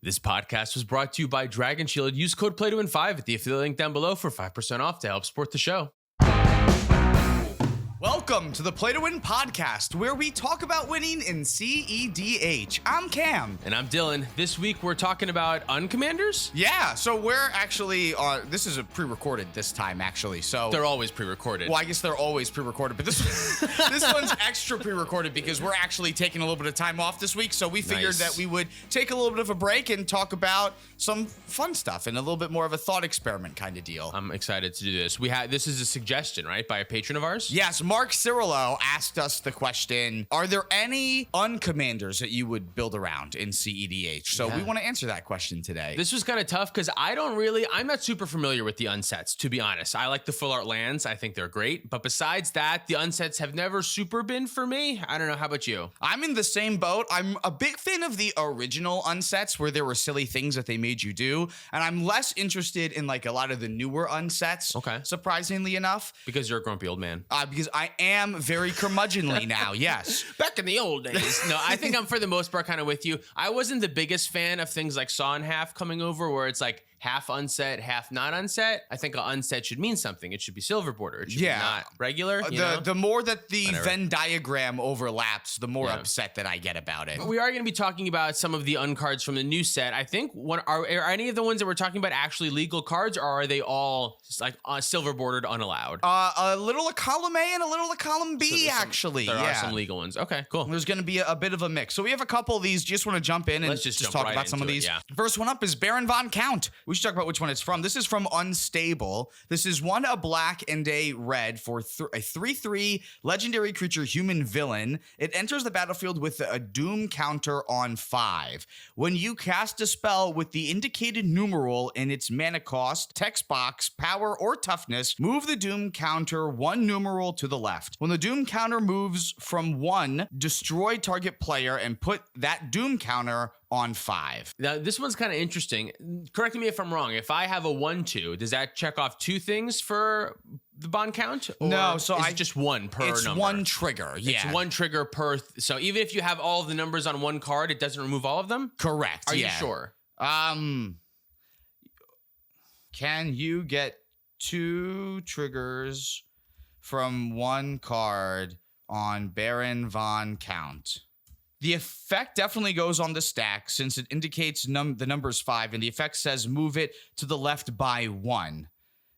This podcast was brought to you by Dragon Shield. Use code PLAYTOWIN5 at the affiliate link down below for 5% off to help support the show. Welcome to the Play to Win podcast, where we talk about winning in cEDH. I'm Cam. And I'm Dylan. This week we're talking about uncommanders? Yeah, so we're actually, this is a pre-recorded this time, actually. So They're always pre-recorded. Well, I guess they're always pre-recorded, but this one's extra pre-recorded because we're actually taking a little bit of time off this week. So we figured that we would take a little bit of a break and talk about some fun stuff and a little bit more of a thought experiment kind of deal. I'm excited to do this. This is a suggestion, right, by a patron of ours? Yes, Mark Cirillo asked us the question, are there any uncommanders that you would build around in cEDH? So we want to answer that question today. This was kind of tough because I'm not super familiar with the unsets, to be honest. I like the full art lands. I think they're great. But besides that, the unsets have never super been for me. I don't know. How about you? I'm in the same boat. I'm a big fan of the original unsets where there were silly things that they made you do. And I'm less interested in like a lot of the newer unsets. Okay. Surprisingly enough. Because you're a grumpy old man. Because I am very curmudgeonly now, yes. Back in the old days. No, I think I'm for the most part kind of with you. I wasn't the biggest fan of things like Saw in Half coming over where it's like half unset, half not unset. I think an unset should mean something. It should be silver border. It should be not regular. The more that the Venn diagram overlaps, the more upset that I get about it. We are going to be talking about some of the uncards from the new set. I think are any of the ones that we're talking about actually legal cards, or are they all just like silver bordered unallowed? A little of column A and a little of column B, actually. There are some legal ones. Okay, cool. There's going to be a bit of a mix. So we have a couple of these. Just want to jump in and Let's just talk right about some of these. First one up is Baron von Count. We should talk about which one it's from. This is from Unstable. This is a black and a red for a 3/3 legendary creature human villain. It enters the battlefield with a doom counter on 5. When you cast a spell with the indicated numeral in its mana cost, text box, power, or toughness, move the doom counter 1 numeral to the left. When the doom counter moves from 1, destroy target player and put that doom counter on 5. Now, this one's kind of interesting. Correct me if I'm wrong. If I have a 1/2, does that check off 2 things for the bond count? Or no, so is it just 1 per number? It's 1 trigger, yeah. It's 1 trigger per... so even if you have all of the numbers on 1 card, it doesn't remove all of them? Correct, Are you sure? Can you get 2 triggers from 1 card on Baron von Count? The effect definitely goes on the stack since it indicates the number's 5, and the effect says move it to the left by 1,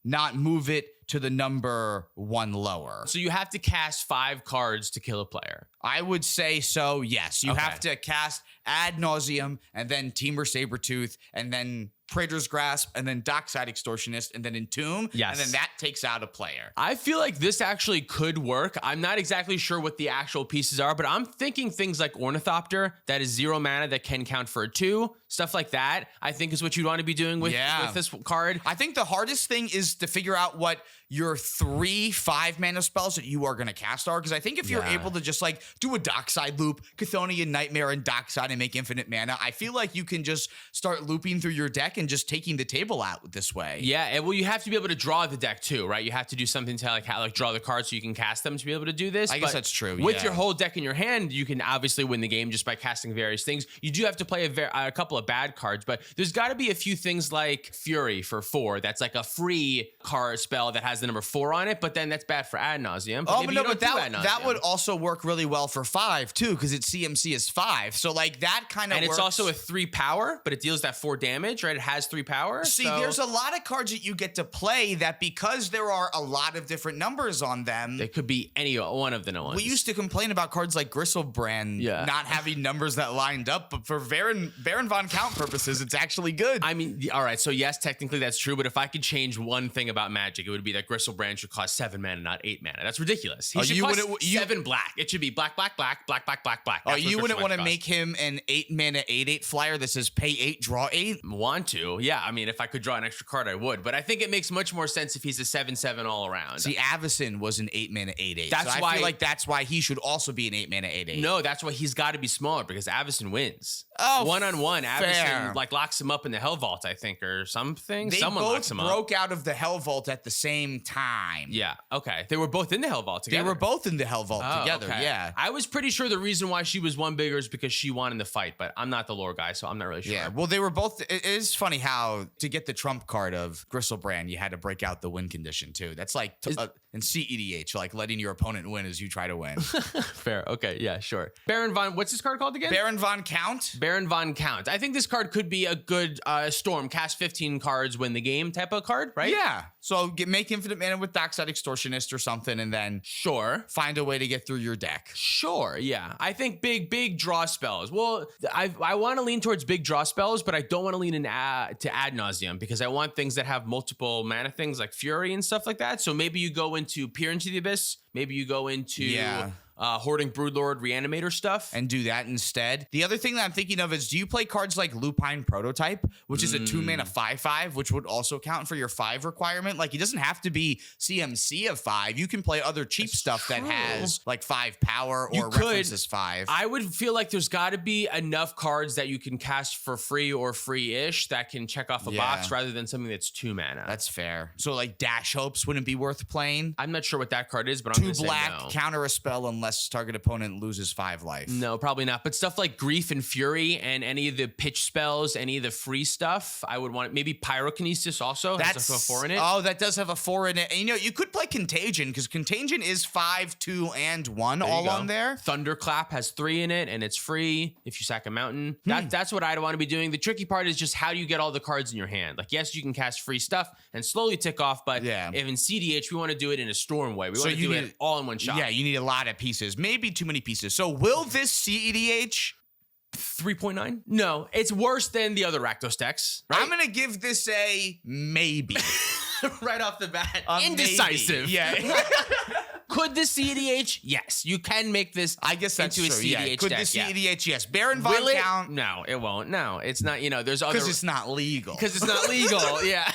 not move it to the number 1 lower. So you have to cast 5 cards to kill a player. I would say so, yes. You have to cast Ad Nauseam, and then Temur Sabertooth, and then Praetor's Grasp, and then Dockside Extortionist, and then Entomb, and then that takes out a player. I feel like this actually could work. I'm not exactly sure what the actual pieces are, but I'm thinking things like Ornithopter, that is 0 mana that can count for a 2. Stuff like that, I think is what you'd want to be doing with this card. I think the hardest thing is to figure out what your 3 5-mana spells that you are going to cast are, because I think if you're able to just like do a Dockside loop, Chthonian Nightmare and Dockside and make infinite mana, I feel like you can just start looping through your deck and just taking the table out this way. Yeah, and well, you have to be able to draw the deck too, right? You have to do something to like draw the cards so you can cast them to be able to do this. I guess that's true. With your whole deck in your hand, you can obviously win the game just by casting various things. You do have to play a couple of bad cards, but there's got to be a few things like Fury for 4. That's like a free card spell that has the number 4 on it, but then that's bad for Ad Nauseam. But that would also work really well for 5 too, because its CMC is 5. So like that kind of works. It's also a 3 power, but it deals that 4 damage, right? It has 3 power. See, there's a lot of cards that you get to play that because there are a lot of different numbers on them. It could be any one of the ones. We used to complain about cards like Gristlebrand not having numbers that lined up, but for Baron von Count purposes, it's actually good. I mean, all right, so yes, technically that's true, but if I could change one thing about Magic, it would be that Gristlebrand should cost 7 mana, not 8 mana. That's ridiculous. He should cost 7 black. It should be black, black, black, black, black, black, black. Oh, you wouldn't want to make him an 8 mana 8/8 flyer that says pay 8, draw 8? Want to? Yeah, I mean, if I could draw an extra card, I would. But I think it makes much more sense if he's a 7/7 all around. See, Avacyn was an 8 mana 8/8. That's so why I feel like that's why he should also be an 8 mana 8/8. No, that's why he's got to be smaller because Avacyn wins. Oh, one-on-one. fair. Avacyn like locks him up in the Hell Vault, I think, or something. They Someone locks both him up. broke out of the Hell Vault at the same time. Yeah. Okay. They were both in the Hell Vault together. They were both in the Hell Vault Oh, together. okay. Yeah. I was pretty sure the reason why she was one bigger is because she won in the fight, but I'm not the lore guy, so I'm not really sure. Yeah, well, they were both. It is funny how to get the trump card of Gristlebrand, you had to break out the win condition too. That's like in cEDH, like letting your opponent win as you try to win. Fair. Okay. Yeah. Sure. Baron von. What's this card called again? Baron von Count. Baron von Count. I think this card could be a good Storm, cast 15 cards, win the game type of card, right? Yeah. So make infinite mana with Dockside Extortionist or something, and then Sure. find a way to get through your deck. Sure, yeah. I think big draw spells. Well, I want to lean towards big draw spells, but I don't want to lean to ad nauseum because I want things that have multiple mana things like Fury and stuff like that. So maybe you go into Peer into the Abyss. Maybe you go into Hoarding Broodlord Reanimator stuff. And do that instead. The other thing that I'm thinking of is, do you play cards like Lupine Prototype, which is a 2-mana 5/5, which would also count for your 5 requirement? Like, it doesn't have to be CMC of 5. You can play other cheap stuff that has like 5 power or references 5. I would feel like there's got to be enough cards that you can cast for free or free-ish that can check off a box rather than something that's 2 mana. That's fair. So like Dash Hopes wouldn't be worth playing. I'm not sure what that card is, but I'm going to say 2 black, no. counter a spell unless target opponent loses 5 life. No, probably not. But stuff like Grief and Fury and any of the pitch spells, any of the free stuff, I would want maybe Pyrokinesis also. That's a 4 in it. Oh, that does have a 4 in it. And, you could play Contagion because Contagion is 5, 2, and 1 all on there. Thunderclap has 3 in it and it's free if you sack a mountain. That's what I'd want to be doing. The tricky part is just how do you get all the cards in your hand? Like, yes, you can cast free stuff and slowly tick off, but if in cEDH, we want to do it in a Storm way. We want to do it all in one shot. Yeah, you need a lot of pieces. Maybe too many pieces. So will this cEDH 3.9? No, it's worse than the other Rakdos decks. Right? I'm going to give this a maybe. Right off the bat. Indecisive. Maybe. Yeah. Could the cEDH? Yes. You can make this I guess that's into a true. cEDH Could deck. the cEDH? Yes. Baron von Will it? Count. No, it won't. No, it's not. There's other... Because it's not legal. Because it's not legal. Yeah.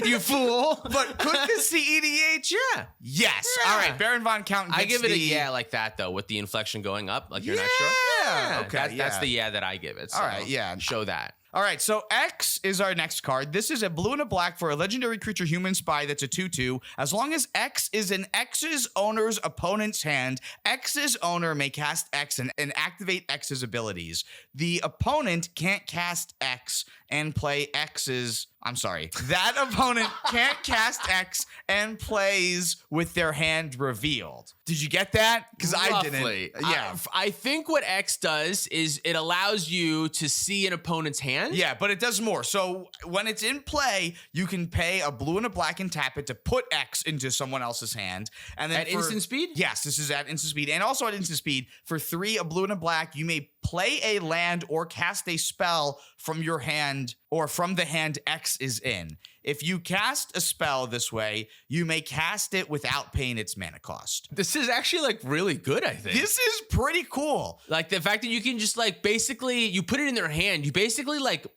You fool. But could the cEDH? Yeah. Yes. Yeah. All right. Baron von Count gets I give it a yeah like that, though, with the inflection going up. Like you're not sure? Yeah. Okay. That's the yeah that I give it. So all right. Yeah. Show that. All right, so X is our next card. This is a blue and a black for a legendary creature human spy that's a 2/2. As long as X is in X's owner's opponent's hand, X's owner may cast X and activate X's abilities. The opponent can't cast X and play X's... I'm sorry. That opponent can't cast X and plays with their hand revealed. Did you get that? Because I didn't. Yeah. I think what X does is it allows you to see an opponent's hand. Yeah, but it does more. So when it's in play, you can pay a blue and a black and tap it to put X into someone else's hand. And then at instant speed? Yes, this is at instant speed. And also at instant speed, for 3, a blue and a black, you may play a land or cast a spell from your hand or from the hand X is in. If you cast a spell this way, you may cast it without paying its mana cost. This is actually like really good, I think. This is pretty cool. Like the fact that you can just like basically you put it in their hand, you basically like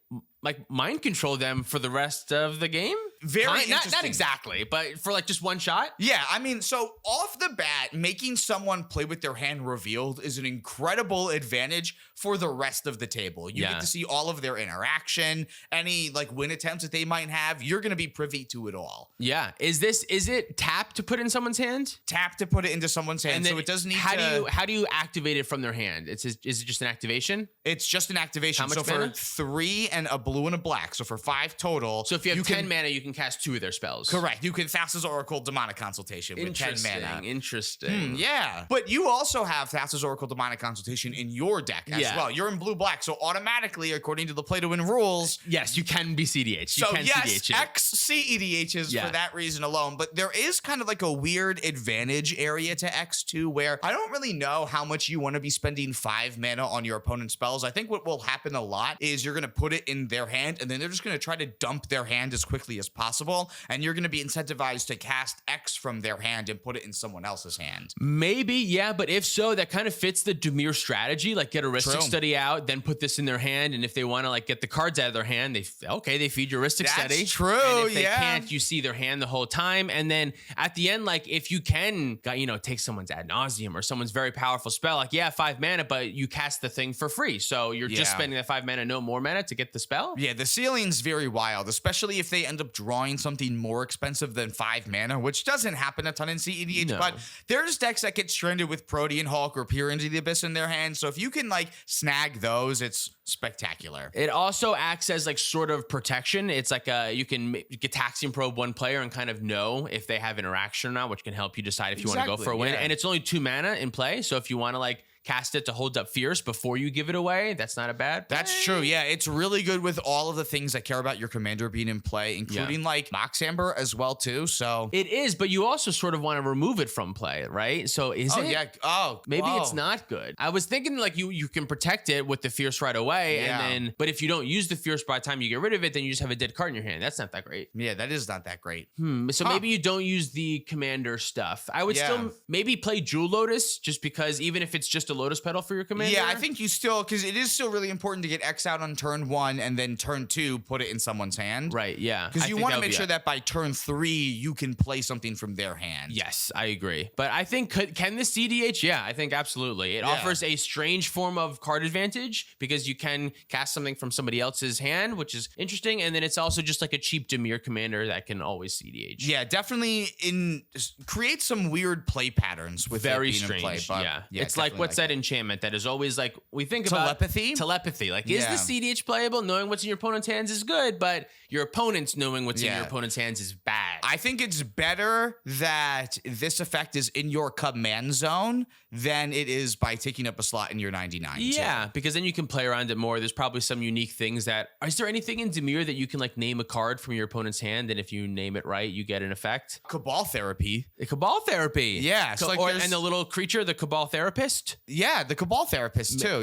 mind control them for the rest of the game. Not exactly, but for like just one shot. Yeah, I mean, so off the bat, making someone play with their hand revealed is an incredible advantage for the rest of the table. You get to see all of their interaction, any like win attempts that they might have. You're going to be privy to it all. Yeah. Is it tap to put in someone's hand? Tap to put it into someone's hand. And then so it doesn't need how do you activate it from their hand? Is it just an activation? It's just an activation. How much so mana? For 3 and a blue and a black. So for 5 total. So if you have 10 mana, you can cast 2 of their spells. Correct. You can Thassa's Oracle Demonic Consultation with 10 mana. Interesting. Yeah. But you also have Thassa's Oracle Demonic Consultation in your deck as well. You're in blue-black. So automatically, according to the Play to Win rules... Yes, you can be cEDH. You can yes, cEDH it. X cEDHs for that reason alone. But there is kind of like a weird advantage area to X2 where I don't really know how much you want to be spending 5 mana on your opponent's spells. I think what will happen a lot is you're going to put it in their hand and then they're just going to try to dump their hand as quickly as possible, and you're going to be incentivized to cast X from their hand and put it in someone else's hand. Maybe, yeah, but if so, that kind of fits the Dimir strategy. Like, get a Ristic Study out, then put this in their hand, and if they want to like get the cards out of their hand, they feed your Ristic Study. That's true. And if they can't, you see their hand the whole time, and then at the end, like if you can, take someone's Ad Nauseam or someone's very powerful spell, like 5 mana, but you cast the thing for free, so you're just spending that 5 mana, no more mana to get the spell. Yeah, the ceiling's very wild, especially if they end up drawing something more expensive than 5 mana, which doesn't happen a ton in cEDH, but there's decks that get stranded with Protean Hulk or Peer into the Abyss in their hands, so if you can like snag those, it's spectacular. It also acts as like sort of protection. It's like you can Gitaxian Probe one player and kind of know if they have interaction or not, which can help you decide if you want to go for a win. And it's only 2 mana in play, so if you want to like cast it to hold up Fierce before you give it away, that's not a bad play. That's true. Yeah, it's really good with all of the things that care about your commander being in play, including like Mox Amber as well too. So it is, but you also sort of want to remove it from play, right? So is it? Yeah. Oh, maybe it's not good. I was thinking like you can protect it with the Fierce right away, and then but if you don't use the Fierce by the time you get rid of it, then you just have a dead card in your hand. That's not that great. Yeah, that is not that great. So maybe you don't use the commander stuff. I would still maybe play Jewel Lotus, just because even if it's just a Lotus Petal for your commander. Yeah, I think you still, because it is still really important to get X out on turn 1 and then turn 2 put it in someone's hand. Right, yeah. Because you want to make sure that by turn 3 you can play something from their hand. Yes, I agree. But I think, can this cEDH? Yeah, I think absolutely. It offers a strange form of card advantage because you can cast something from somebody else's hand, which is interesting. And then it's also just like a cheap Dimir commander that can always cEDH. Yeah, definitely create some weird play patterns with very it being strange. in play. But yeah, it's like, what's that enchantment that is always like, we think about telepathy. Like, is the cEDH playable? Knowing what's in your opponent's hands is good, but your opponent's knowing what's in your opponent's hands is bad. I think it's better that this effect is in your command zone than it is by taking up a slot in your 99. Yeah, because then you can play around it more. There's probably some unique things that... Is there anything in Dimir that you can like name a card from your opponent's hand, and if you name it right, you get an effect? Cabal Therapy. The Cabal Therapy. Yeah. So and the little creature, the Cabal Therapist. Yeah, the Cabal Therapist too.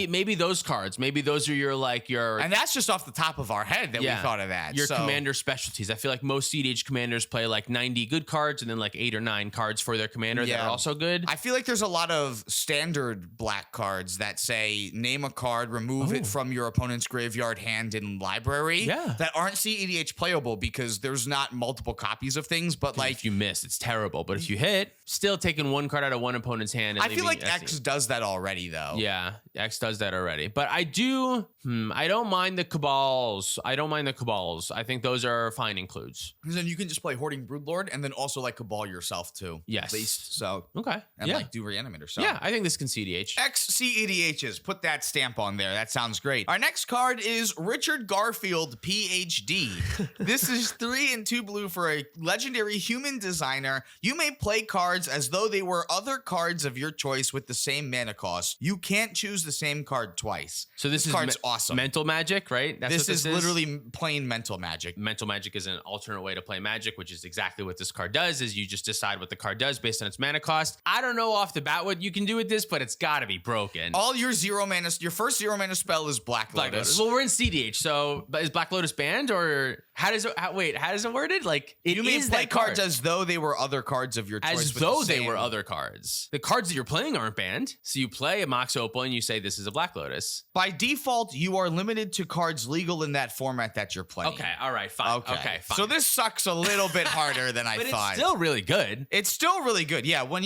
Maybe those cards. Maybe those are your... And that's just off the top of our head that we thought of that. Your commander specialties. I feel like most cEDH commanders play like 90 good cards and then like 8 or 9 cards for their commander that are also good. I feel like there's a lot of standard black cards that say name a card, remove it from your opponent's graveyard, hand, and library that aren't cEDH playable because there's not multiple copies of things. But like, if you miss, it's terrible. But if you hit, still taking 1 card out of one opponent's hand. And I feel like X does that already though. Yeah, X does that already. But I do... I don't mind the Cabals. I think those are fine includes. Because then you can just play Hoarding Broodlord and then also like Cabal yourself too. Yes. At least. So. Okay. And like do Reanimator. So. Yeah, I think this can cEDH. X cEDHs. Put that stamp on there. That sounds great. Our next card is Richard Garfield, Ph.D. This is 3 and 2 blue for a legendary human designer. You may play cards as though they were other cards of your choice with the same mana cost. You can't choose the same card twice. So this card's awesome. Mental magic, right? That's this is literally plain mental magic. Mental magic is an alternate way to play magic, which is exactly what this card does, is you just decide what the card does based on its mana cost. I don't know off the bat what you can do with this, but it's got to be broken. All your your first 0 mana spell is Black Lotus. Well, we're in cEDH, so is Black Lotus banned, or how does it worded? Like, you may play cards as though they were other cards of your choice. As though they were other cards. The cards that you're playing aren't banned, so you play a Mox Opal and you say this is a Black Lotus. By default, you are limited to cards legal in that format that you're playing. Okay, all right, fine. Okay, fine. So this sucks a little bit harder than I thought. It's still really good. It's still really good. Yeah, when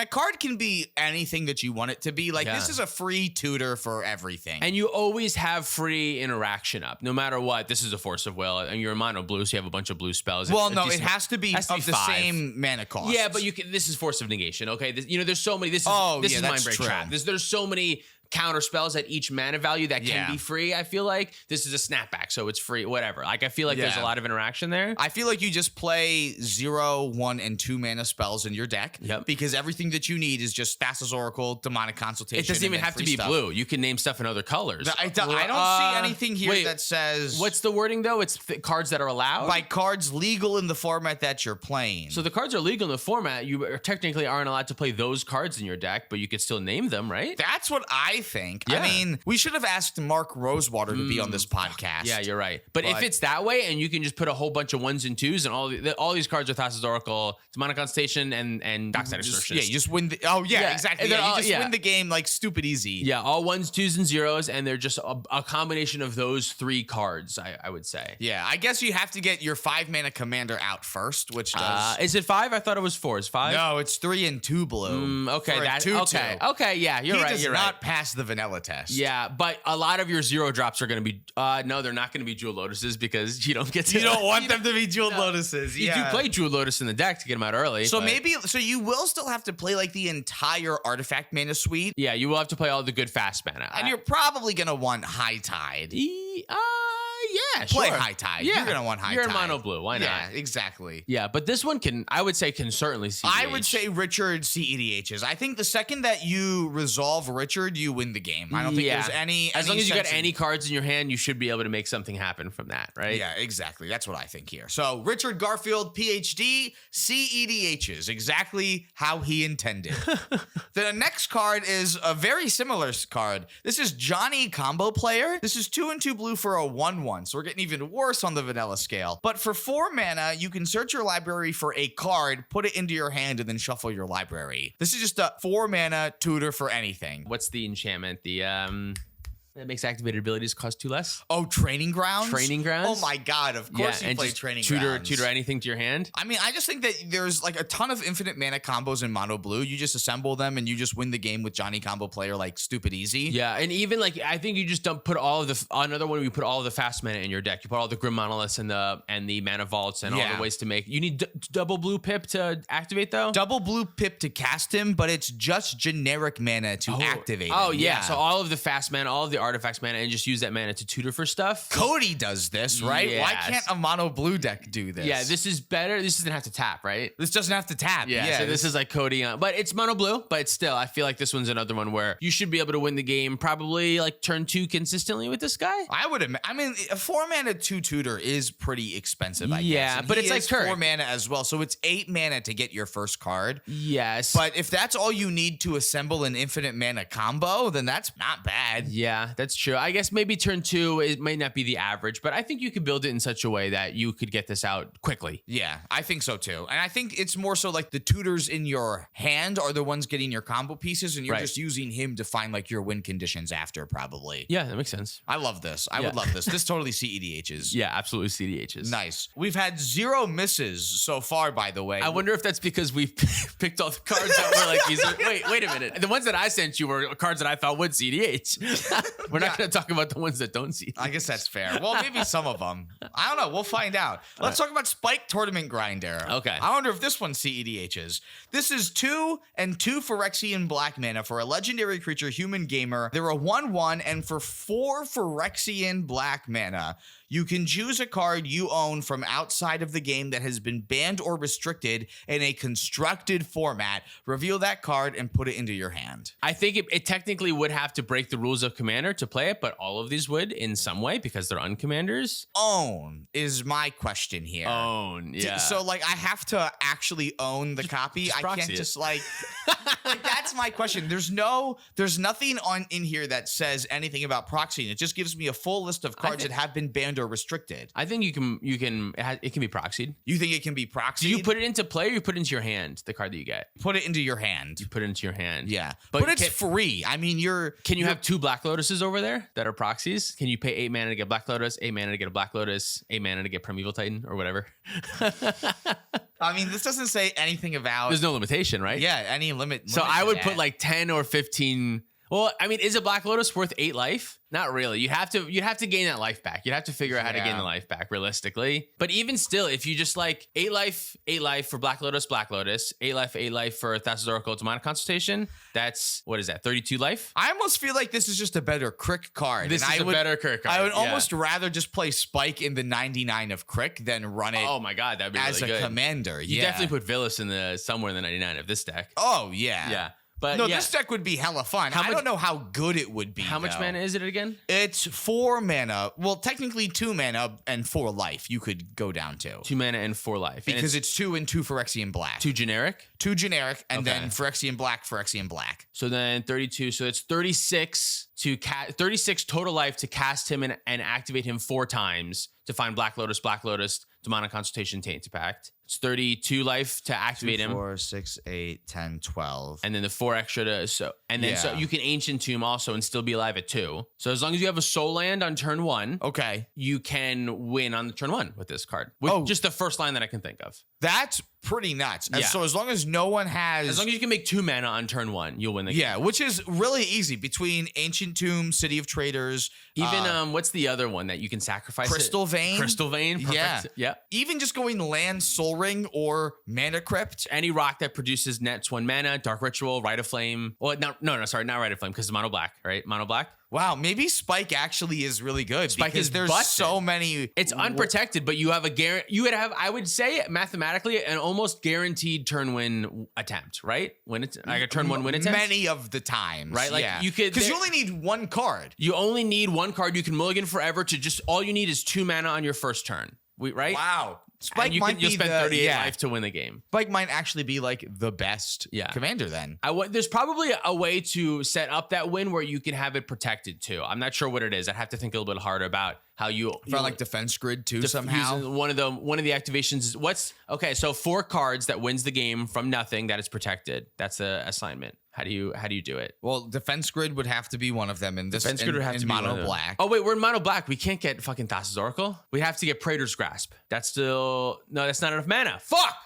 a card can be anything that you want it to be, like this is a free tutor for everything. And you always have free interaction up, no matter what. This is a Force of Will, and you're a mono blue, so you have a bunch of blue spells. Well, no, it has to be of the same mana cost. Yeah, but this is Force of Negation. Okay, there's so many. This is Mind Break Trap. There's so many counter spells at each mana value that can be free. I feel like this is a snapback, so it's free, whatever. Like, I feel like there's a lot of interaction there. I feel like you just play 0, 1, and 2 mana spells in your deck because everything that you need is just Thassa's Oracle, Demonic Consultation. It doesn't even have to be blue. You can name stuff in other colors. I don't see anything here that says... What's the wording, though? It's cards that are allowed? By cards legal in the format that you're playing. So the cards are legal in the format. You technically aren't allowed to play those cards in your deck, but you could still name them, right? That's what I I think. Yeah. I mean, we should have asked Mark Rosewater to be on this podcast. Yeah, you're right. But if it's that way, and you can just put a whole bunch of 1s and 2s, and all these cards are Thassa's Oracle, Demonic Consultation, and Dockside Extortionist. Yeah, you just win the. Oh yeah, exactly. Yeah, you just win the game like stupid easy. Yeah, all 1s, 2s, and 0s, and they're just a combination of those 3 cards. I would say. Yeah, I guess you have to get your 5-mana commander out first, which does. Is it 5? I thought it was 4. Is 5? No, it's 3 and 2 blue. Okay, that's okay. Okay, yeah, you're right. He does not pass the vanilla test. Yeah, but a lot of your 0 drops are going to be. No, they're not going to be Jewel Lotuses because you don't get to. You don't want them to be Jewel Lotuses. You do play Jewel Lotus in the deck to get them out early. So so you will still have to play like the entire artifact mana suite. Yeah, you will have to play all the good fast mana, and you're probably gonna want High Tide. Yeah, play sure. High Tide. Yeah. You're gonna want High Tide. You're in mono blue. Why not? Yeah, exactly. Yeah, but this one I would say can certainly CEDH. I would say Richard cEDHs. I think the second that you resolve Richard, you win the game. I don't think there's any. As long as you got any cards in your hand, you should be able to make something happen from that, right? Yeah, exactly. That's what I think here. So Richard Garfield, Ph.D, cEDHs, exactly how he intended. The next card is a very similar card. This is Johnny Combo Player. This is 2 and 2 blue for a 1/1. So we're getting even worse on the vanilla scale. But for 4 mana, you can search your library for a card, put it into your hand, and then shuffle your library. This is just a 4 mana tutor for anything. What's the enchantment? That makes activated abilities cost 2 less. Oh, Training Grounds? Training Grounds? Oh my god, of course you play Training Grounds. Tutor anything to your hand? I mean, I just think that there's like a ton of infinite mana combos in mono blue. You just assemble them and you just win the game with Johnny Combo Player like stupid easy. Yeah, and even like I think you just don't put all of the another one. You put all of the fast mana in your deck. You put all the Grim Monoliths and the mana vaults and all the ways to make. You need double blue pip to activate though. Double blue pip to cast him, but it's just generic mana to activate. Oh him. yeah, so all of the fast mana, all of the artifacts mana, and just use that mana to tutor for stuff. Cody does this, right? Yes. Why can't a mono blue deck do this? Yeah, this is better. This doesn't have to tap, right? This doesn't have to tap. Yeah, so this is like Cody but it's mono blue, but still, I feel like this one's another one where you should be able to win the game probably like turn 2 consistently with this guy. I mean, a 4 mana 2 tutor is pretty expensive, I guess. Yeah, but it's like 4 mana as well, so it's 8 mana to get your first card. Yes. But if that's all you need to assemble an infinite mana combo, then that's not bad. Yeah, that's true. I guess maybe turn 2, it might not be the average, but I think you could build it in such a way that you could get this out quickly. Yeah, I think so too. And I think it's more so like the tutors in your hand are the ones getting your combo pieces, and you're just using him to find like your win conditions after, probably. Yeah, that makes sense. I love this. I would love this. This totally cEDHs. Yeah, absolutely cEDHs. Nice. We've had 0 misses so far, by the way. I wonder if that's because we picked all the cards that were like these. Wait a minute. The ones that I sent you were cards that I thought would cEDH. We're not going to talk about the ones that don't cEDH. I guess that's fair. Well, maybe some of them. I don't know. We'll find out. Let's talk about Spike Tournament Grinder. Okay. I wonder if this one cEDHs. This is 2 and 2 Phyrexian black mana for a legendary creature, Human Gamer. They're a 1/1, and for 4 Phyrexian black mana, you can choose a card you own from outside of the game that has been banned or restricted in a constructed format. Reveal that card and put it into your hand. I think it technically would have to break the rules of Commander to play it, but all of these would in some way because they're uncommanders. Own is my question here. Own, yeah. So like I have to actually own the copy. I can't just like that's my question. There's nothing in here that says anything about proxying. It just gives me a full list of cards that have been banned or restricted. I think it can be proxied. You think it can be proxied? Do you put it into play or you put it into your hand, the card that you get? Put it into your hand. You put it into your hand. Yeah. But it's free. I mean, Can you have 2 Black Lotuses over there that are proxies? Can you pay 8 mana to get Black Lotus, 8 mana to get a Black Lotus, 8 mana to get Primeval Titan or whatever? I mean, this doesn't say anything about... There's no limitation, right? Yeah, any limit. So I would put like 10 or 15... Well, I mean, is a Black Lotus worth 8 life? Not really. You'd have to gain that life back. You'd have to figure out how to gain the life back realistically. But even still, if you just like 8 life for Black Lotus, 8 life for Thassa's Oracle, Demonic Consultation, that's, what is that, 32 life? I almost feel like this is just a better Crick card. This is a better Crick card. I would almost rather just play Spike in the 99 of Crick than run it. Oh my God, that'd be really good. As a commander, You definitely put Villas in somewhere in the 99 of this deck. Oh, yeah. Yeah. But No, yeah. this deck would be hella fun. How I much- don't know how good it would be. How much though. mana is it again? It's 4 mana. Well, technically 2 mana and 4 life. You could go down to 2 mana and 4 life. And because it's 2 and 2 Phyrexian black. 2 generic. 2 generic, and Okay. then Phyrexian black. So then 32. So it's 36 to 36 total life to cast him and activate him 4 times to find Black Lotus, Demonic Consultation, Tainted Pact. It's 32 life to activate 2, him. 4, 6, 8, 10, 12. And then the 4 extra to so you can Ancient Tomb also and still be alive at 2. So as long as you have a soul land on turn 1, Okay. you can win on the turn 1 with this card. With just the first line that I can think of. That's pretty nuts. Yeah. So as long as no one has... As long as you can make 2 mana on turn 1, you'll win the game. Yeah, which is really easy between Ancient Tomb, City of Traders. Even what's the other one that you can sacrifice? Crystal Vein. Crystal Vein. Perfect. Yeah. Yeah. Even just going Land, Soul Ring, or Mana Crypt. Any rock that produces nets 1 mana, Dark Ritual, Rite of Flame. Well, no, sorry, not Rite of Flame because it's mono black, right? Mono black. Wow, maybe Spike actually is really good. Spike because is there's busted. so many. It's unprotected, but you have a you would have, I would say, mathematically, an almost guaranteed turn win attempt, right? When it's like a turn 1 win attempt. Many of the times, Right? Like yeah. you could- because you only need 1 card. You only need 1 card. You can mulligan forever to just all you need is 2 mana on your first turn. Right? Wow, Spike And might you'll be spend the, 38 yeah. life to win the game. Spike might actually be like the best Yeah. commander then. There's probably a way to set up that win where you can have it protected too. I'm not sure what it is. I'd have to think a little bit harder about how you For like defense grid too using somehow. one of the activations is so 4 cards that wins the game from nothing that is protected. That's the assignment. How do you do it? Well, defense grid would have to be one of them in this. Defense grid would have in to be one of mono them. black. Oh wait, we're in mono black. We can't get fucking Thassa's Oracle. We have to get Praetor's Grasp. That's still that's not enough mana. Fuck.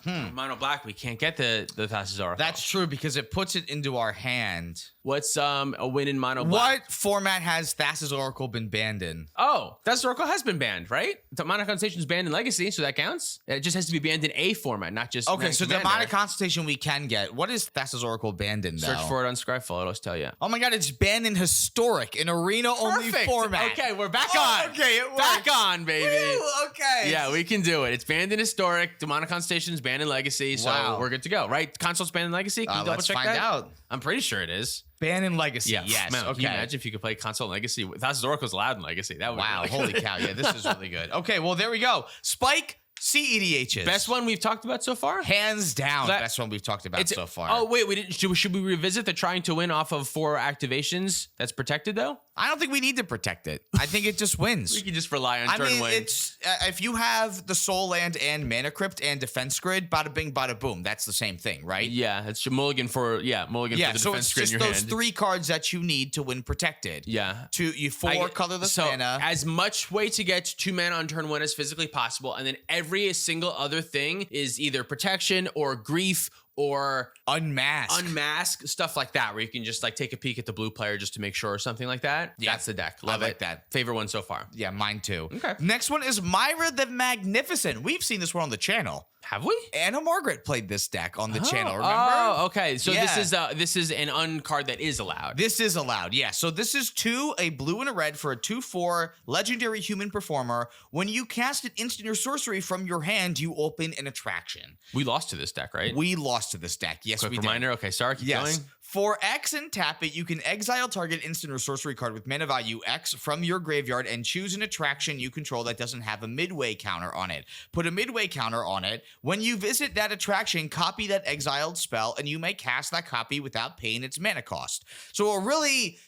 Mono black. We can't get the Thassa's Oracle. That's true because it puts it into our hand. What's a win in mono black? What format has Thassa's Oracle been banned in? Oh, Thassa's Oracle has been banned, right? Demonic Consultation is banned in Legacy, so that counts. It just has to be banned in a format, not just Okay, so Commander. Demonic Consultation we can get. What is Thassa's Oracle banned in though? Search for it on Scryfall. It'll tell you. Oh my god, it's banned in Historic, an arena-only Perfect. format. Okay, we're back Oh, on. okay, it Back works. on, baby. Woo, okay. Yeah, we can do it. It's banned in Historic. Demonic Consultation is banned in Legacy, so Wow. we're good to go, right? Console's banned in Legacy. Can you double Let's check find that? out. I'm pretty sure it is. Ban in Legacy. Yeah. Yes. Man, Okay. Can you imagine if you could play Console in Legacy? Thassa's Oracle's allowed in Legacy. That would be Wow. really Holy good. cow. Yeah, this is really good. Okay. Well, there we go. Spike cEDHs. Best one we've talked about so far. Hands down. That- Best one we've talked about so far. Oh wait, we didn't. Should we revisit the trying to win off of 4 activations that's protected though? I don't think we need to protect it. I think it just wins. We can just rely on I turn mean, win. it's if you have the Soul Land and Mana Crypt and Defense Grid, bada bing, bada boom. That's the same thing, right? Yeah, it's your mulligan for mulligan Yeah, for the so defense it's grid in just your those hand. 3 cards that you need to win protected. Yeah. You 4 colorless so mana. as much way to get 2 mana on turn 1 as physically possible, and then every single other thing is either protection or grief or unmask, stuff like that, where you can just like take a peek at the blue player just to make sure or something like that. Yeah. That's the deck. Love I like it. that. Favorite one so far. Yeah, mine too. Okay. Next one is Myra the Magnificent. We've seen this one on the channel. Have we? Anna Margaret played this deck on the channel, remember? Oh, okay. So Yeah. this is an uncard that is allowed. This is allowed, yeah. So this is 2, a blue and a red for a 2/4 legendary human performer. When you cast an instant or sorcery from your hand, you open an attraction. We lost to this deck, right? We lost to this deck. Yes, Quick we reminder. Okay, sorry. Keep Yes. going. For X and tap it, you can exile target instant or sorcery card with mana value X from your graveyard and choose an attraction you control that doesn't have a midway counter on it. Put a midway counter on it. When you visit that attraction, copy that exiled spell, and you may cast that copy without paying its mana cost. So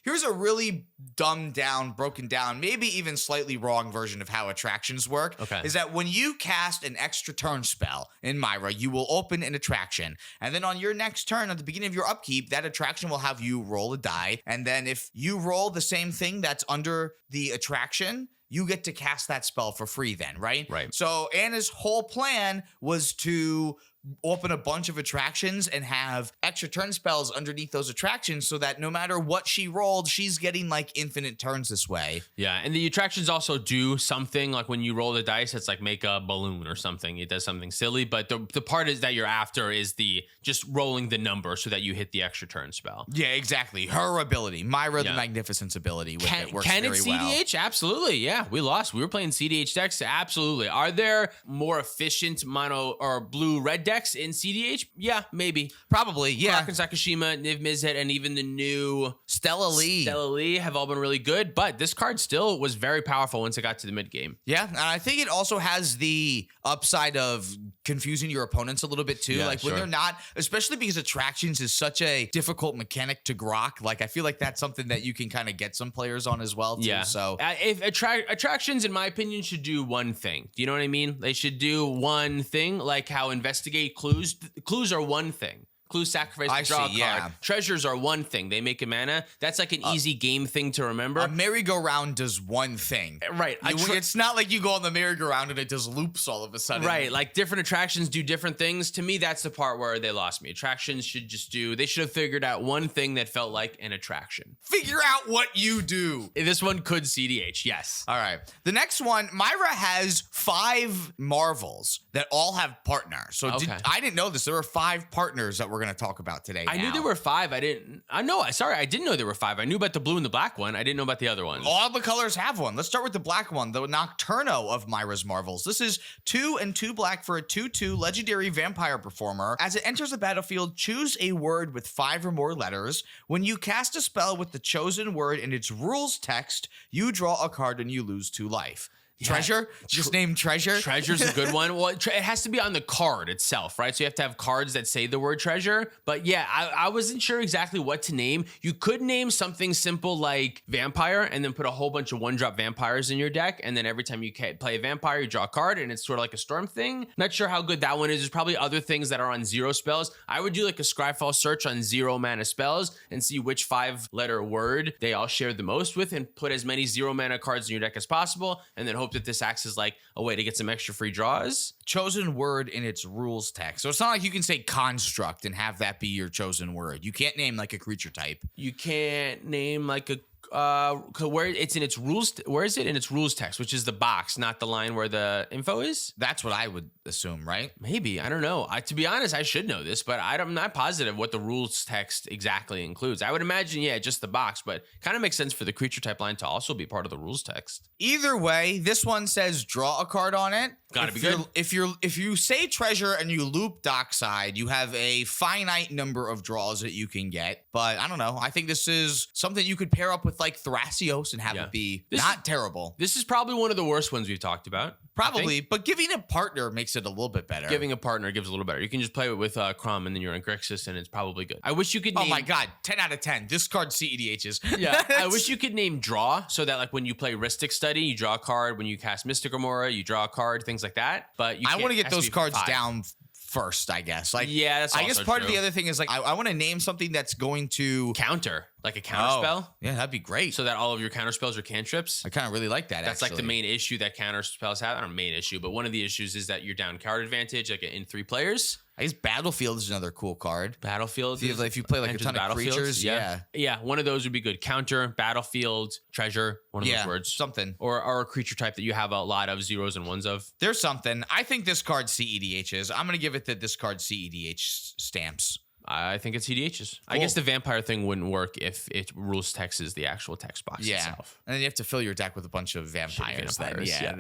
here's a really dumbed down, broken down, maybe even slightly wrong version of how attractions work. Okay. Is that when you cast an extra turn spell in Myra, you will open an attraction. And then on your next turn, at the beginning of your upkeep, that attraction will have you roll a die. And then if you roll the same thing that's under the attraction, you get to cast that spell for free then, right? Right. So Anna's whole plan was to open a bunch of attractions and have extra turn spells underneath those attractions so that no matter what she rolled, she's getting like infinite turns this way. Yeah, and the attractions also do something like when you roll the dice, it's like make a balloon or something. It does something silly, but the part is that you're after is the just rolling the number so that you hit the extra turn spell. Yeah, exactly. Her ability, Myra the Yeah. Magnificent's ability with it works Can very it well. cEDH? Absolutely. Yeah, we lost. We were playing cEDH decks. Absolutely. Are there more efficient mono or blue red decks? decks in CDH? Yeah, maybe. Probably, yeah. Kraken Sakashima, Niv Mizzet, and even the new Stella Lee have all been really good, but this card still was very powerful once it got to the mid game. Yeah, and I think it also has the upside of confusing your opponents a little bit too. Yeah, like when they're not, especially because attractions is such a difficult mechanic to grok. Like I feel like that's something that you can kind of get some players on as well too. Yeah. So if attractions, in my opinion, should do one thing. Do you know what I mean? They should do one thing, like how investigate clues. Clues are one thing. Clues sacrifice to draw a card. Yeah. Treasures are one thing. They make a mana. That's like an easy game thing to remember. A merry-go-round does one thing. Right. It's not like you go on the merry-go-round and it does loops all of a sudden. Right. Like different attractions do different things. To me, that's the part where they lost me. Attractions should they should have figured out one thing that felt like an attraction. Figure out what you do. This one could CDH, yes. All right. The next one, Myra has 5 Marvels that all have partner. So I didn't know this. There were 5 partners that we're going to talk about today. I knew there were 5. I didn't know there were 5. I knew about the blue and the black one. I didn't know about the other ones. All the colors have one. Let's start with the black one, the Nocturno of Myra's Marvels. This is 2 and 2 black for a 2/2 legendary vampire performer. As it enters the battlefield, choose a word with 5 or more letters. When you cast a spell with the chosen word in its rules text, you draw a card and you lose 2 life. Yeah. Treasure? Just name Treasure? Treasure's a good one. Well, it has to be on the card itself, right? So you have to have cards that say the word treasure. But yeah, I wasn't sure exactly what to name. You could name something simple like vampire and then put a whole bunch of 1-drop vampires in your deck. And then every time you play a vampire, you draw a card and it's sort of like a storm thing. Not sure how good that one is. There's probably other things that are on 0 spells. I would do like a Scryfall search on 0 mana spells and see which 5-letter word they all share the most with and put as many 0 mana cards in your deck as possible. And then hope that this acts as like a way to get some extra free draws. Chosen word in its rules text. So it's not like you can say construct and have that be your chosen word. You can't name like a creature type. You can't name like a where it's in its rules. Where is it in its rules text? Which is the box, not the line where the info is. That's what I would assume, right? Maybe, I don't know. To be honest, I should know this, but I'm not positive what the rules text exactly includes. I would imagine, yeah, just the box, but kind of makes sense for the creature type line to also be part of the rules text. Either way, this one says draw a card on it. Gotta be good. If you say treasure and you loop dockside, you have a finite number of draws that you can get. But I don't know. I think this is something you could pair up with like Thrasios and have it be not terrible. This is probably one of the worst ones we've talked about. Probably, but giving a partner makes it a little bit better. Giving a partner gives a little better. You can just play it with Crom and then you're on Grixis and it's probably good. I wish you could name... Oh my god, 10 out of 10. This card CEDHs. Yeah, I wish you could name draw so that like when you play Rhystic Study, you draw a card. When you cast Mystic Remora, you draw a card, things like that. But you I want to get those cards 5. down first, I guess. Like, yeah, that's also I guess part true. of the other thing is like I want to name something that's going to counter, like a counter spell. Yeah, that'd be great. So that all of your counter spells are cantrips. I kind of really like that. That's actually like the main issue that counter spells have. Not a main issue, but one of the issues is that you're down card advantage, like in 3 players. I guess Battlefield is another cool card. Battlefield. If you play like a ton of creatures, yeah. One of those would be good. Counter, Battlefield, Treasure, one of those words. Something. Or a creature type that you have a lot of 0s and 1s of. There's something. I think this card CEDHs. I'm going to give it that this card CEDH stamps. I think it's CDHs. I guess the vampire thing wouldn't work if it rules text is the actual text box itself. And then you have to fill your deck with a bunch of vampires. Yeah.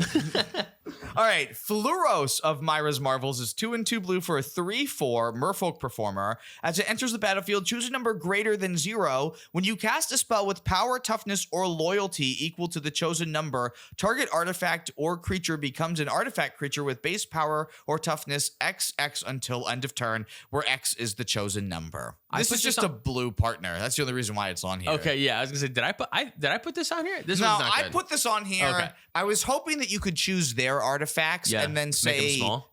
All right. Fluros of Myra's Marvels is 2 and 2 blue for a 3/4 merfolk performer. As it enters the battlefield, choose a number greater than 0. When you cast a spell with power, toughness, or loyalty equal to the chosen number, target artifact or creature becomes an artifact creature with base power or toughness XX until end of turn, where X is the chosen number. This is just a blue partner. That's the only reason why it's on here. Okay, yeah. I was gonna say, did I put this on here? This no, one's not good. I put this on here. Okay. I was hoping that you could choose their artifacts and then say make them small.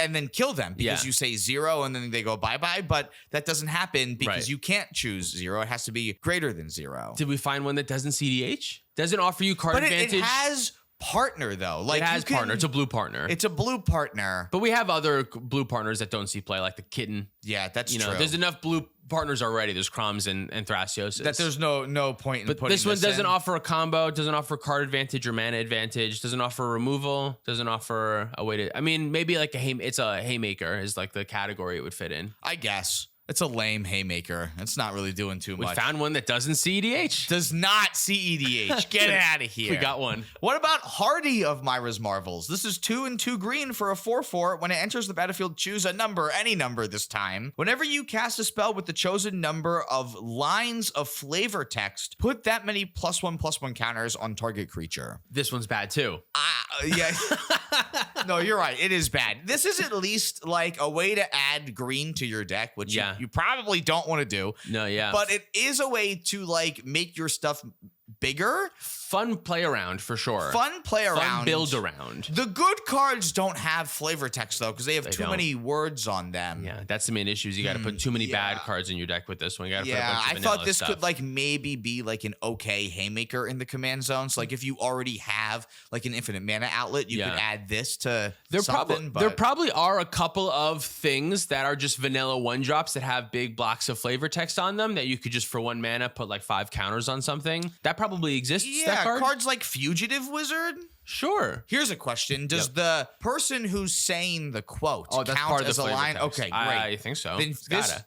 And then kill them because you say 0 and then they go bye-bye, but that doesn't happen because you can't choose 0. It has to be greater than 0. Did we find one that doesn't CDH? Doesn't offer you card advantage? It has partner though. Like it has partner. It's a blue partner. It's a blue partner. But we have other blue partners that don't see play, like the kitten. Yeah, that's true. There's enough blue partners already. There's Croms and Thrasios. That there's no point in putting this one doesn't in. offer a combo, doesn't offer card advantage or mana advantage, doesn't offer removal, doesn't offer a way to... I mean, maybe like it's a haymaker is like the category it would fit in. I guess. It's a lame haymaker. It's not really doing too We much. found one that doesn't cEDH. Does not cEDH. Get out of here. We got one. What about Hardy of Myra's Marvels? This is 2 and 2 green for a 4/4. When it enters the battlefield, choose a number, any number this time. Whenever you cast a spell with the chosen number of lines of flavor text, put that many +1/+1 counters on target creature. This one's bad too. Yeah. No, you're right. It is bad. This is at least like a way to add green to your deck, which you probably don't want to do. No, yeah. But it is a way to like make your stuff bigger. Fun play around for sure. Fun play around. Fun build around. The good cards don't have flavor text though, because they have too many words on them. Yeah, that's the main issue. Is you got to put too many bad cards in your deck with this one. You got to put a bunch of I thought this could like maybe be like an okay haymaker in the command zone. So like if you already have like an infinite mana outlet, you could add this to something. There probably are a couple of things that are just vanilla 1-drops that have big blocks of flavor text on them that you could just for 1 mana put like 5 counters on something. That probably exists. Yeah, that card? cards like Fugitive Wizard. Sure. Here's a question: does the person who's saying the quote count part of as the a flavor line? text. Okay, great. I think so. Then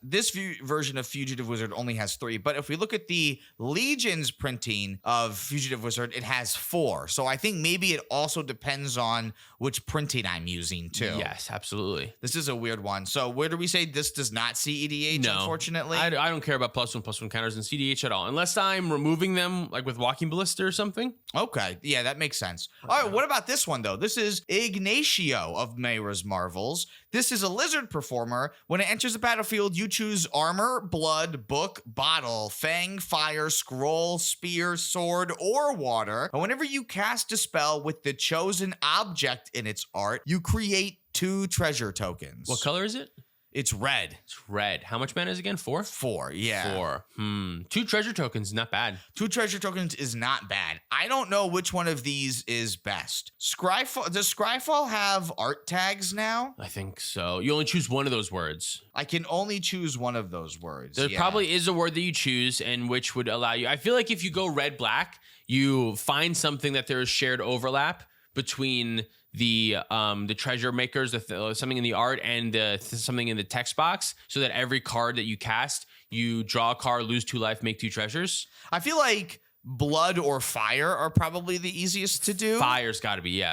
this version of Fugitive Wizard only has 3. But if we look at the Legion's printing of Fugitive Wizard, it has 4. So I think maybe it also depends on which printing I'm using too. Yes, absolutely. This is a weird one. So where do we say this does not cEDH? No. Unfortunately, I don't care about +1/+1 counters in cEDH at all, unless I'm removing them like with Walking Ballista or something. Okay, yeah, that makes sense. All right, what about this one though? This is Ignacio of Myra's Marvels. This is a lizard performer. When it enters the battlefield, you choose armor, blood, book, bottle, fang, fire, scroll, spear, sword, or water. And whenever you cast a spell with the chosen object in its art, you create 2 treasure tokens. What color is it? It's red. It's red. How much mana is it again? 4? 4, yeah. 4. 2 treasure tokens, not bad. 2 treasure tokens is not bad. I don't know which one of these is best. Scryfall, does Scryfall have art tags now? I think so. You only choose one of those words. I can only choose one of those words. There probably is a word that you choose and which would allow you. I feel like if you go red-black, you find something that there is shared overlap between the treasure makers, something in the art and something in the text box, so that every card that you cast, you draw a card, lose 2 life, make 2 treasures. I feel like blood or fire are probably the easiest to do. Fire's got to be,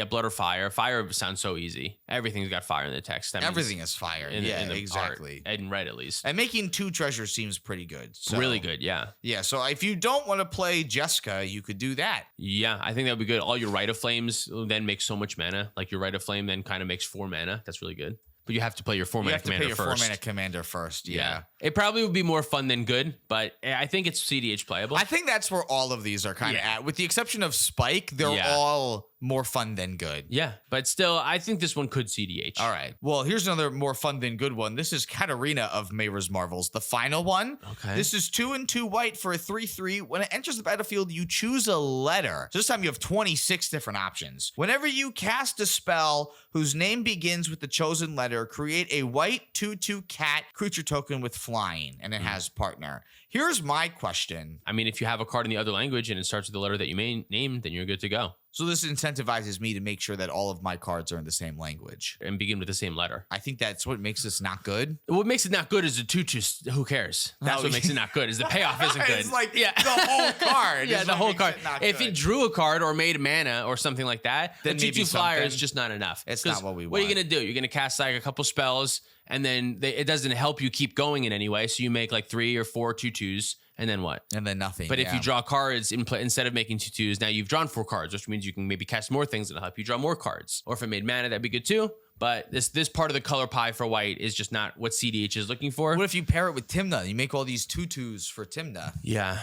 blood or fire. Fire sounds so easy. Everything's got fire in the text. Everything is fire. In the exactly. Art, in red, at least. And making 2 treasures seems pretty good. So, really good, yeah. Yeah, so if you don't want to play Jessica, you could do that. Yeah, I think that would be good. All your Rite of Flames then make so much mana. Like your Rite of Flame then kind of makes 4 mana. That's really good. But you have to play your 4-mana commander first. 4-mana commander first, yeah. It probably would be more fun than good, but I think it's cEDH playable. I think that's where all of these are kind of at. With the exception of Spike, they're all more fun than good. Yeah, but still, I think this one could cEDH. All right. Well, here's another more fun than good one. This is Katerina of Myra's Marvels, the final one. Okay. This is 2 and 2 white for a 3/3. When it enters the battlefield, you choose a letter. So this time you have 26 different options. Whenever you cast a spell whose name begins with the chosen letter, create a white 2/2 cat creature token with flying, and it has partner. Here's my question. I mean, if you have a card in the other language and it starts with the letter that you may name, then you're good to go. So this incentivizes me to make sure that all of my cards are in the same language. And begin with the same letter. I think that's what makes this not good. What makes it not good is the 2/2. Who cares? That's what makes it not good. Is the payoff isn't good. It's like the whole card. Yeah, the whole card. If it it drew a card or made mana or something like that, then the 2/2 flyer is just not enough. It's not what we want. What are you going to do? You're going to cast like a couple spells, and then it doesn't help you keep going in any way. So you make like 3 or 4 2/2s. And then what? And then nothing. But if you draw cards instead of making 2/2s, now you've drawn 4 cards, which means you can maybe cast more things that'll help you draw more cards. Or if it made mana, that'd be good too. But this part of the color pie for white is just not what cEDH is looking for. What if you pair it with Tymna? You make all these 2/2s for Tymna. Yeah,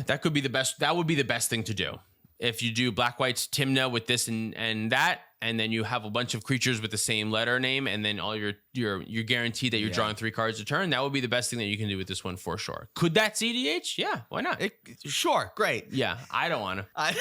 that could be the best. That would be the best thing to do. If you do black white's Tymna with this and that, and then you have a bunch of creatures with the same letter name, and then all you're guaranteed that you're drawing 3 cards a turn, that would be the best thing that you can do with this one for sure. Could that cEDH? Yeah, why not? Sure, great. Yeah, I don't want to. I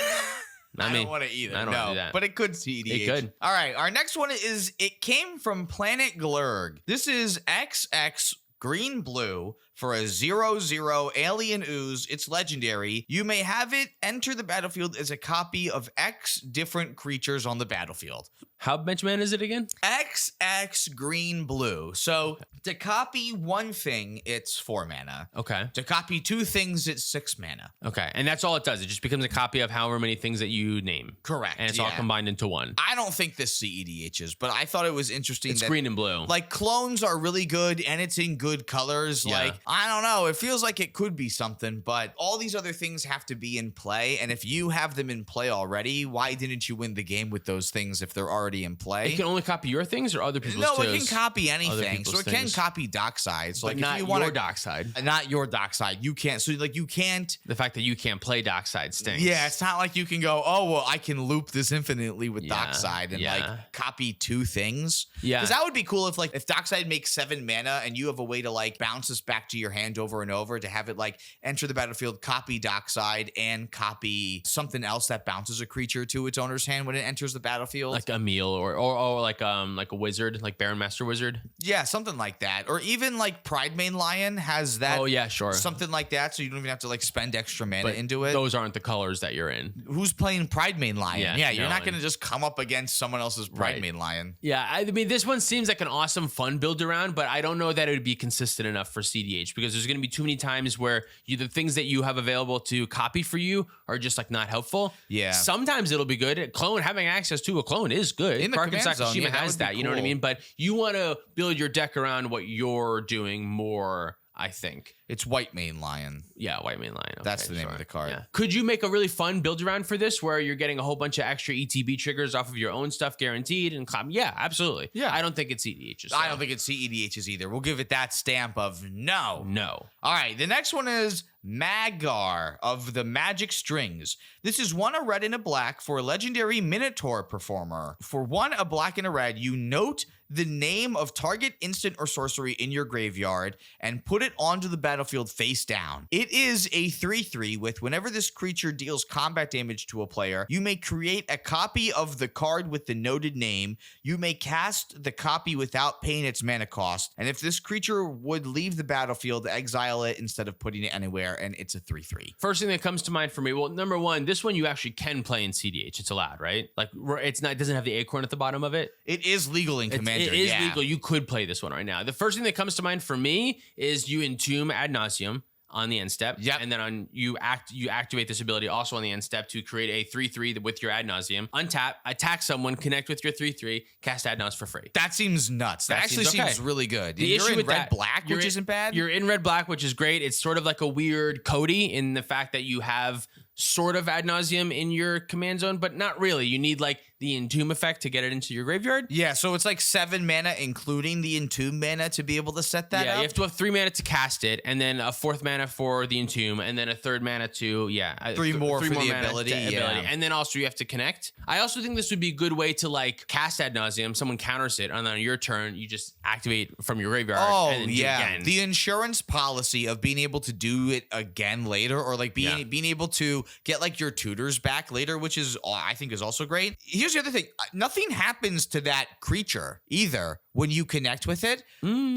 don't want to either. I don't want to do that. But it could cEDH. It could. All right, our next one is it came from planet Glurg. This is XX green blue For a 0/0 alien ooze, it's legendary. You may have it enter the battlefield as a copy of X different creatures on the battlefield. How much mana is it again? XX green blue. So to copy one thing, it's 4 mana. Okay. To copy 2 things, it's 6 mana. Okay. And that's all it does. It just becomes a copy of however many things that you name. Correct. And it's all combined into one. I don't think this cEDHs, but I thought it was interesting. It's that, green and blue. Like, clones are really good and it's in good colors. Yeah. Like, I don't know. It feels like it could be something, but all these other things have to be in play. And if you have them in play already, why didn't you win the game with those things if they're already in play? It can only copy your things or other people's too? No, it can copy anything. So it can things. copy Docksides. But Like, not if you want your Dockside. Not your Dockside. You can't. So, like, you can't. The fact that you can't play Dockside stinks. Yeah, it's not like you can go, oh, well, I can loop this infinitely with Yeah, Dockside and, yeah. like, copy 2 things. Yeah. Because that would be cool if Dockside makes 7 mana and you have a way to, like, bounce this back to your hand over and over to have it, like, enter the battlefield, copy Dockside, and copy something else that bounces a creature to its owner's hand when it enters the battlefield. Like a meal or like a wizard, like Baron Master Wizard. Yeah, something like that. Or even, like, Pride Main Lion has that. Oh, yeah, sure. Something like that, so you don't even have to, like, spend extra mana But into it. those aren't the colors that you're in. Who's playing Pride Main Lion? Yeah, You're no not one. going to just come up against someone else's Pride Right. Main Lion. Yeah, I mean, this one seems like an awesome, fun build around, but I don't know that it would be consistent enough for cEDH because there's going to be too many times where the things that you have available to copy for you are just like not helpful. Yeah. Sometimes it'll be good. Having access to a clone is good. In the Karkin command zone, Sakashima yeah, that has would be that. You know what I cool. mean? But you want to build your deck around what you're doing more, I think. It's White Main Lion. Yeah, White Main Lion. Okay, That's the name of the card. Yeah. Could you make a really fun build around for this where you're getting a whole bunch of extra ETB triggers off of your own stuff guaranteed and yeah, absolutely. Yeah. I don't think it's cEDHs. I don't think it's cEDHs either. We'll give it that stamp of no. No. All right, the next one is Magar of the Magic Strings. This is 1 a red and a black for a legendary Minotaur performer. For 1 a black and a red, you note the name of target instant or sorcery in your graveyard and put it onto the battlefield face down. It is a 3/3 with whenever this creature deals combat damage to a player, you may create a copy of the card with the noted name. You may cast the copy without paying its mana cost. And if this creature would leave the battlefield, exile it instead of putting it anywhere, and it's a 3/3. First thing that comes to mind for me, well, number one, this one you actually can play in cEDH. It's allowed, right? Like it's not, it doesn't have the acorn at the bottom of it. It is legal in Commander. It is yeah. legal. You could play this one right now. The first thing that comes to mind for me is you entomb ad nauseum on the end step. Yep. And then you activate this ability also on the end step to create a 3/3 with your ad nauseum. Untap, attack someone, connect with your 3/3, cast ad naus for free. That seems nuts. That actually seems okay. seems really good. The You're issue in with red that- black, which isn't bad. You're in red black, which is great. It's sort of like a weird Cody in the fact that you have sort of ad nauseum in your command zone, but not really. You need like the entomb effect to get it into your graveyard. Yeah, so it's like 7 mana, including the entomb mana, to be able to set that Yeah, up. you have to have 3 mana to cast it, and then a 4th mana for the entomb, and then a 3rd mana to Three more for the mana ability, to yeah. and then also you have to connect. I also think this would be a good way to like cast ad nauseum. Someone counters it, and then on your turn you just activate from your graveyard. Oh, and then do it yeah. again. The insurance policy of being able to do it again later, or like being able to get like your tutors back later, which is I think is also great. Here's the other thing. Nothing happens to that creature either when you connect with it.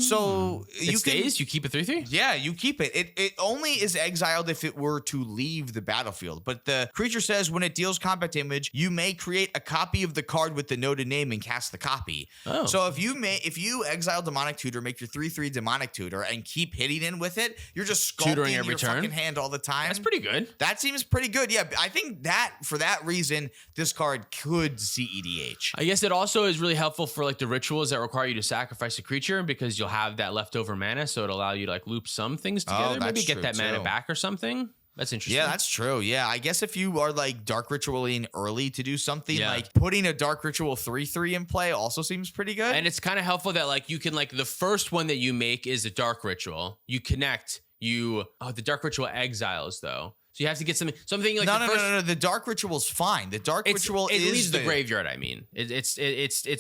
So it stays. You keep a 3/3. Yeah, you keep it. It only is exiled if it were to leave the battlefield. But the creature says when it deals combat damage, you may create a copy of the card with the noted name and cast the copy. Oh. So if you exile Demonic Tutor, make your 3/3 Demonic Tutor, and keep hitting in with it, you're just Tutoring sculpting every your turn? fucking hand all the time. That's pretty good. That seems pretty good. Yeah, I think that for that reason, this card could cEDH. I guess it also is really helpful for like the rituals that require you to sacrifice a creature because you'll have that leftover mana, so it'll allow you to like loop some things together. Maybe that's get true, that mana too. back or something. That's interesting. Yeah, that's true. Yeah, I guess if you are like Dark Ritualing early to do something, Yeah. like putting a Dark Ritual 3/3 in play also seems pretty good. And it's kind of helpful that like you can like the first one that you make is a dark ritual. You connect. The dark ritual exiles though. So you have to get something like No. The Dark Ritual's fine. The Dark Ritual it is leaves the graveyard. I mean, it's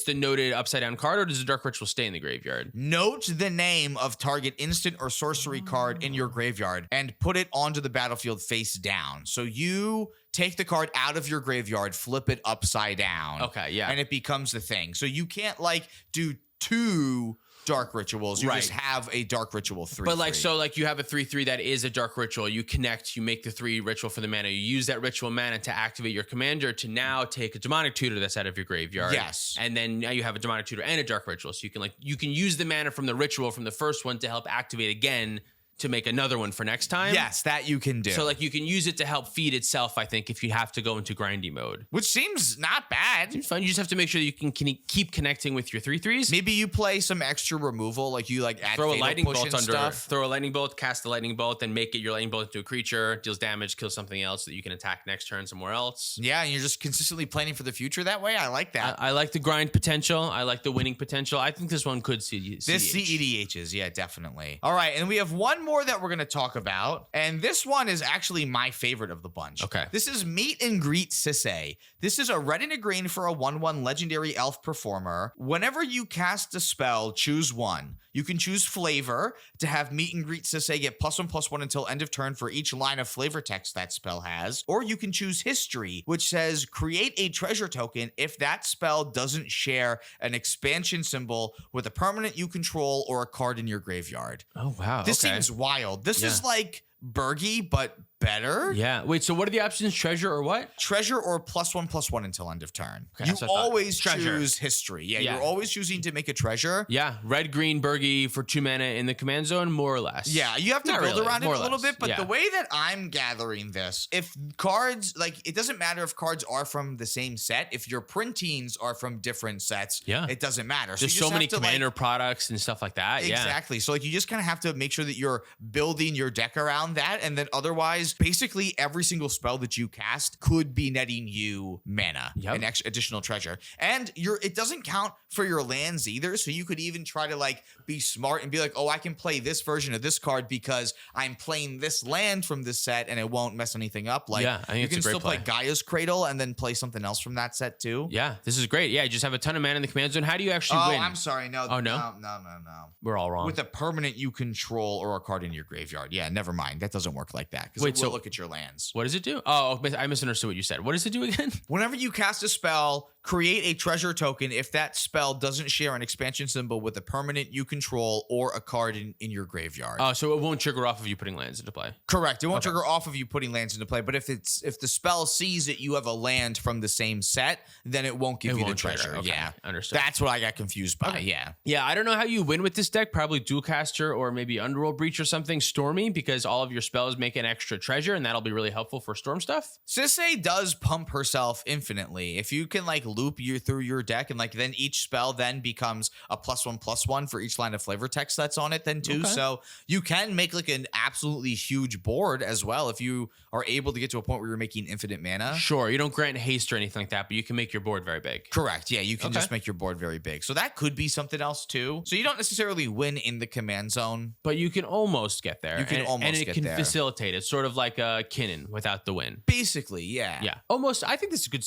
the noted upside down card, or does the dark ritual stay in the graveyard? Note the name of target instant or sorcery card in your graveyard and put it onto the battlefield face down. So you take the card out of your graveyard, flip it upside down. Okay, yeah. And it becomes the thing. So you can't like do 2 dark rituals. You Right. just have a dark ritual 3/3. But like, so like you have a 3/3 that is a dark ritual. You connect, you make the 3 ritual for the mana. You use that ritual mana to activate your commander to now take a demonic tutor that's out of your graveyard. Yes. And then now you have a demonic tutor and a dark ritual. So you can use the mana from the ritual from the first one to help activate again to make another one for next time. Yes, that you can do. So like you can use it to help feed itself, I think, if you have to go into grindy mode. Which seems not bad. It's fun. You just have to make sure that you can keep connecting with your 3/3s. Maybe you play some extra removal, like you like add Throw a Fatal lightning Push bolt and under. stuff. Throw a lightning bolt, cast a lightning bolt, then make it your lightning bolt into a creature, deals damage, kills something else that you can attack next turn somewhere else. Yeah, and you're just consistently planning for the future that way. I like that. I like the grind potential. I like the winning potential. I think this one could see This cEDHs, yeah, definitely. All right, and we have one more that we're going to talk about, and this one is actually my favorite of the bunch. Okay. This is Meet and Greet Sisay. This is a red and a green for a 1/1 legendary elf performer. Whenever you cast a spell, choose one. You can choose Flavor to have Meet and Greet Sisay get +1/+1 until end of turn for each line of flavor text that spell has. Or you can choose History, which says create a treasure token if that spell doesn't share an expansion symbol with a permanent you control or a card in your graveyard. Oh, wow. This okay. seems wild. This Yeah. is like Bergy, but better. Yeah. Wait, so what are the options? Treasure or what? Treasure or +1/+1 until end of turn. Okay, You that's what I thought. always Treasure. choose History. Yeah, Yeah. you're always choosing to make a treasure. Yeah. Red, green, Bergy for 2 mana in the command zone, more or less. Yeah, you have to Not build really, around it more a or little less. bit, but Yeah. the way that I'm gathering this, if cards, like, it doesn't matter if cards are from the same set. If your printings are from different sets, Yeah. it doesn't matter. There's you so just many have to, commander products and stuff like that. Yeah. Exactly. So like you just kind of have to make sure that you're building your deck around that, and then otherwise, basically every single spell that you cast could be netting you mana Yep. and additional treasure. And it doesn't count for your lands either. So you could even try to like be smart and be like, oh, I can play this version of this card because I'm playing this land from this set and it won't mess anything up. Like Yeah, I think you it's a can great still play play. Gaia's Cradle and then play something else from that set too. Yeah. This is great. Yeah. You just have a ton of mana in the command zone. How do you actually Oh, win? I'm sorry. No. Oh, no? No. We're all wrong. With a permanent you control or a card in your graveyard. Yeah, never mind. That doesn't work like that because Wait, it will so- look at your lands. What does it do? Oh, I misunderstood what you said. What does it do again? Whenever you cast a spell, create a treasure token if that spell doesn't share an expansion symbol with a permanent you control or a card in your graveyard. Oh, so it won't trigger off of you putting lands into play. Correct. It won't Okay. trigger off of you putting lands into play, but if the spell sees that you have a land from the same set, then it won't give It you won't the trigger. treasure. Okay. Yeah. Understood. That's what I got confused by. Okay. Yeah. Yeah, I don't know how you win with this deck. Probably Dualcaster or maybe Underworld Breach or something. Stormy, because all of your spells make an extra treasure, and that'll be really helpful for storm stuff. Sisay does pump herself infinitely. If you can like loop you through your deck and like then each spell then becomes a +1/+1 for each line of flavor text that's on it then too. Okay. So you can make like an absolutely huge board as well if you are able to get to a point where you're making infinite mana. Sure, you don't grant haste or anything like that, but you can make your board very big. Correct. Yeah, you can Okay. just make your board very big. So that could be something else too. So you don't necessarily win in the command zone. But you can almost get there. You can almost and it get can there. facilitate. It's sort of like a Kinnan without the win. Basically, yeah. Yeah, almost. I think this is good.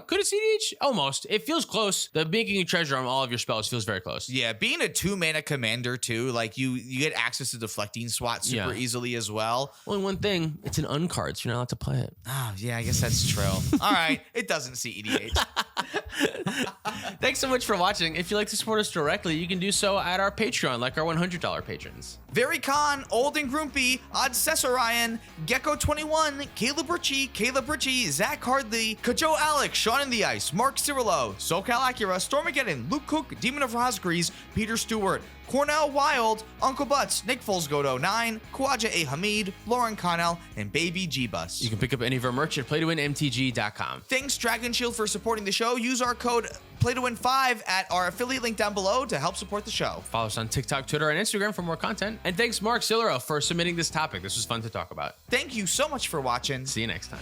Could it CDH? Almost. It feels close. The making a treasure on all of your spells feels very close. Yeah, being a 2-mana commander too, like you get access to deflecting SWAT super Yeah. easily as well. Only one thing, it's an uncard, so you're not allowed to play it. Oh, yeah, I guess that's true. All right, it doesn't cEDH. Thanks so much for watching. If you'd like to support us directly, you can do so at our Patreon, like our $100 patrons. Very Con, Old and Grumpy, Odd Cesarian, Gecko21, Caleb Ritchie, Zach Hardley, Kajo Alex, Sean in the Ice, Mark Cirillo, SoCal Acura, Stormageddon, Luke Cook, Demon of Rosgrees, Peter Stewart, Cornell Wild, Uncle Butts, Nick Folsgodo 9, Khawaja A. Hamid, Lauren Connell, and Baby G-Bus. You can pick up any of our merch at playtowinmtg.com. Thanks, Dragon Shield, for supporting the show. Use our code PlayToWin5 at our affiliate link down below to help support the show. Follow us on TikTok, Twitter, and Instagram for more content. And thanks, Mark Cillero, for submitting this topic. This was fun to talk about. Thank you so much for watching. See you next time.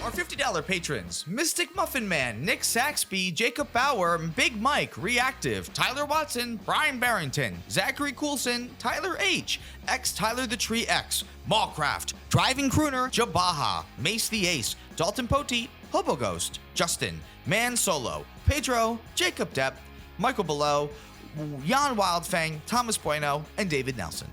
Our $50 patrons: Mystic Muffin Man, Nick Saxby, Jacob Bauer, Big Mike, Reactive, Tyler Watson, Brian Barrington, Zachary Coulson, Tyler H, X Tyler the Tree X, Mallcraft, Driving Crooner, Jabaha, Mace the Ace, Dalton Poteet, Hobo Ghost, Justin, Man Solo, Pedro, Jacob Depp, Michael Below, Jan Wildfang, Thomas Bueno, and David Nelson.